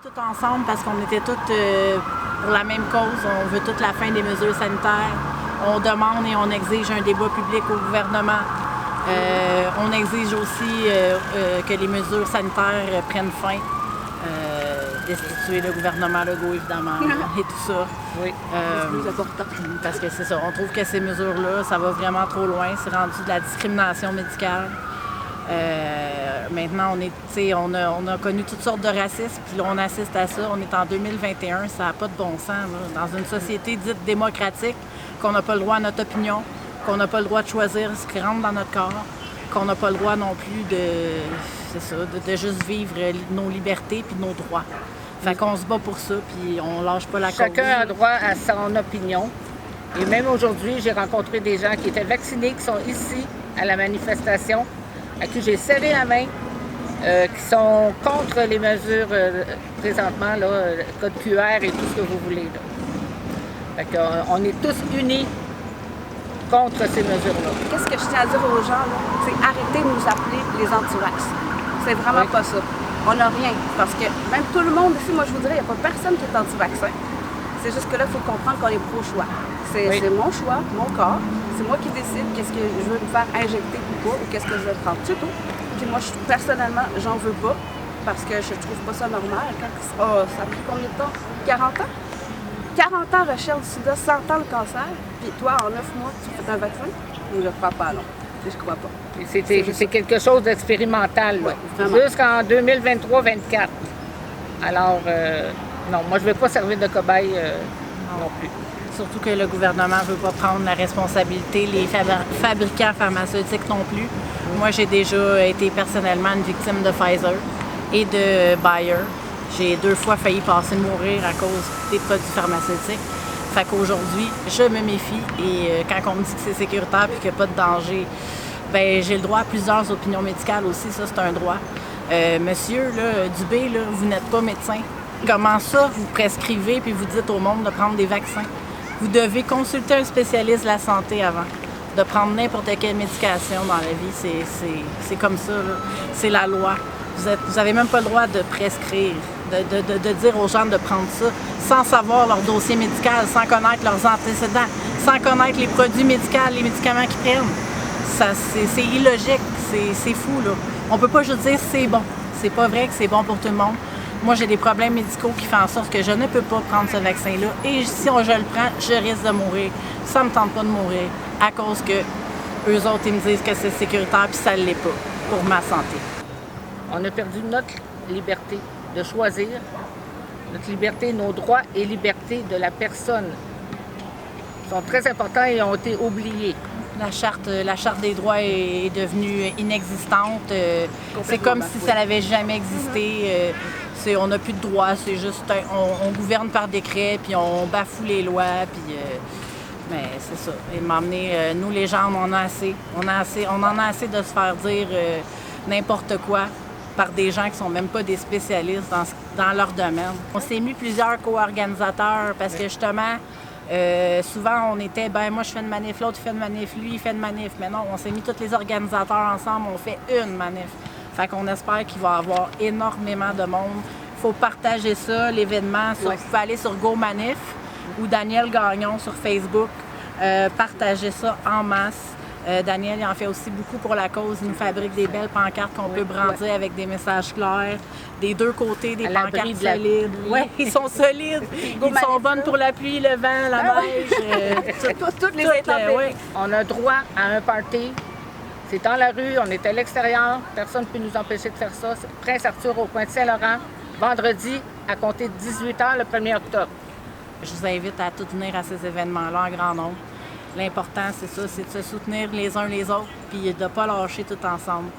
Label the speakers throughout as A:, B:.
A: Tout ensemble parce qu'on était toutes pour la même cause. On veut toute la fin des mesures sanitaires. On demande et on exige un débat public au gouvernement. On exige aussi que les mesures sanitaires prennent fin. Destituer le gouvernement Legault, évidemment, et tout ça.
B: Oui, c'est plus important.
A: Parce que c'est ça, on trouve que ces mesures-là, ça va vraiment trop loin. C'est rendu de la discrimination médicale. Maintenant, on a connu toutes sortes de racisme, puis là, on assiste à ça. On est en 2021, ça n'a pas de bon sens. Là. Dans une société dite démocratique, qu'on n'a pas le droit à notre opinion, qu'on n'a pas le droit de choisir ce qui rentre dans notre corps, qu'on n'a pas le droit non plus de juste vivre nos libertés puis nos droits. Fait qu'on se bat pour ça, puis on lâche pas la cause.
B: Chacun a droit à son opinion. Et même aujourd'hui, j'ai rencontré des gens qui étaient vaccinés, qui sont ici à la manifestation, à qui j'ai serré la main, qui sont contre les mesures présentement, là, code QR et tout ce que vous voulez. Là. Fait qu'on est tous unis contre ces mesures-là.
C: Qu'est-ce que je tiens à dire aux gens, là? C'est arrêter de nous appeler les anti-vax. C'est vraiment pas ça. On n'a rien. Parce que même tout le monde ici, moi je vous dirais, il n'y a pas personne qui est anti-vaccin. C'est juste que là, il faut comprendre qu'on est pro-choix. C'est mon choix, mon corps. C'est moi qui décide qu'est-ce que je veux me faire injecter ou pas, ou qu'est-ce que je veux prendre. C'est tout. Puis moi, personnellement, j'en veux pas. Parce que je trouve pas ça normal. Ça a pris combien de temps? 40 ans? 40 ans recherche du sida, 100 ans le cancer. Puis toi, en 9 mois, tu fais un vaccin? Je ne crois pas, non. Je crois pas.
B: C'est quelque chose d'expérimental, jusqu'en 2023-24. Alors, non, moi, je ne veux pas servir de cobaye non plus.
A: Surtout que le gouvernement ne veut pas prendre la responsabilité, les fabricants pharmaceutiques non plus. Moi, j'ai déjà été personnellement une victime de Pfizer et de Bayer. J'ai 2 fois failli passer mourir à cause des produits pharmaceutiques. Fait qu'aujourd'hui, je me méfie et quand on me dit que c'est sécuritaire et qu'il n'y a pas de danger, ben j'ai le droit à plusieurs opinions médicales aussi, ça c'est un droit. Monsieur là, Dubé, là, vous n'êtes pas médecin. Comment ça, vous prescrivez puis vous dites au monde de prendre des vaccins? Vous devez consulter un spécialiste de la santé avant de prendre n'importe quelle médication dans la vie. C'est comme ça, là. C'est la loi. Vous n'avez même pas le droit de prescrire, de dire aux gens de prendre ça sans savoir leur dossier médical, sans connaître leurs antécédents, sans connaître les produits médicaux, les médicaments qu'ils prennent. C'est illogique, c'est fou, là. On peut pas juste dire c'est bon. C'est pas vrai que c'est bon pour tout le monde. Moi, j'ai des problèmes médicaux qui font en sorte que je ne peux pas prendre ce vaccin-là. Et si je le prends, je risque de mourir. Ça me tente pas de mourir à cause que eux autres, ils me disent que c'est sécuritaire puis ça ne l'est pas pour ma santé.
B: On a perdu notre liberté de choisir, notre liberté, nos droits et libertés de la personne sont très importants et ont été oubliés.
A: La charte des droits est devenue inexistante. C'est comme si ça n'avait jamais existé. On n'a plus de droits, c'est juste on gouverne par décret, puis on bafoue les lois, puis mais c'est ça. Et m'emmener, nous les gens, on en a assez. On en a assez de se faire dire n'importe quoi par des gens qui sont même pas des spécialistes dans leur domaine. On s'est mis plusieurs co-organisateurs parce que justement, souvent on était, moi je fais une manif, l'autre fait une manif, lui il fait une manif. Mais non, on s'est mis tous les organisateurs ensemble, on fait une manif. Fait qu'on espère qu'il va y avoir énormément de monde. Il faut partager ça, l'événement. Vous pouvez aller sur GoManif ou Daniel Gagnon sur Facebook. Partager ça en masse. Daniel, il en fait aussi beaucoup pour la cause. Il nous fabrique des belles pancartes qu'on peut brandir avec des messages clairs. Des 2 côtés, des pancartes solides. Oui, ils sont solides. Ils sont bonnes pour la pluie, le vent, la neige.
C: Toutes les intempéries.
B: On a droit à un party. C'est dans la rue, on est à l'extérieur. Personne ne peut nous empêcher de faire ça. C'est Prince Arthur au coin de Saint-Laurent, vendredi, à compter de 18h le 1er octobre.
A: Je vous invite à tous venir à ces événements-là en grand nombre. L'important, c'est ça, c'est de se soutenir les uns les autres puis de ne pas lâcher tout ensemble.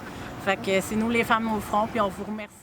A: Fait que c'est nous les femmes au front, puis on vous remercie.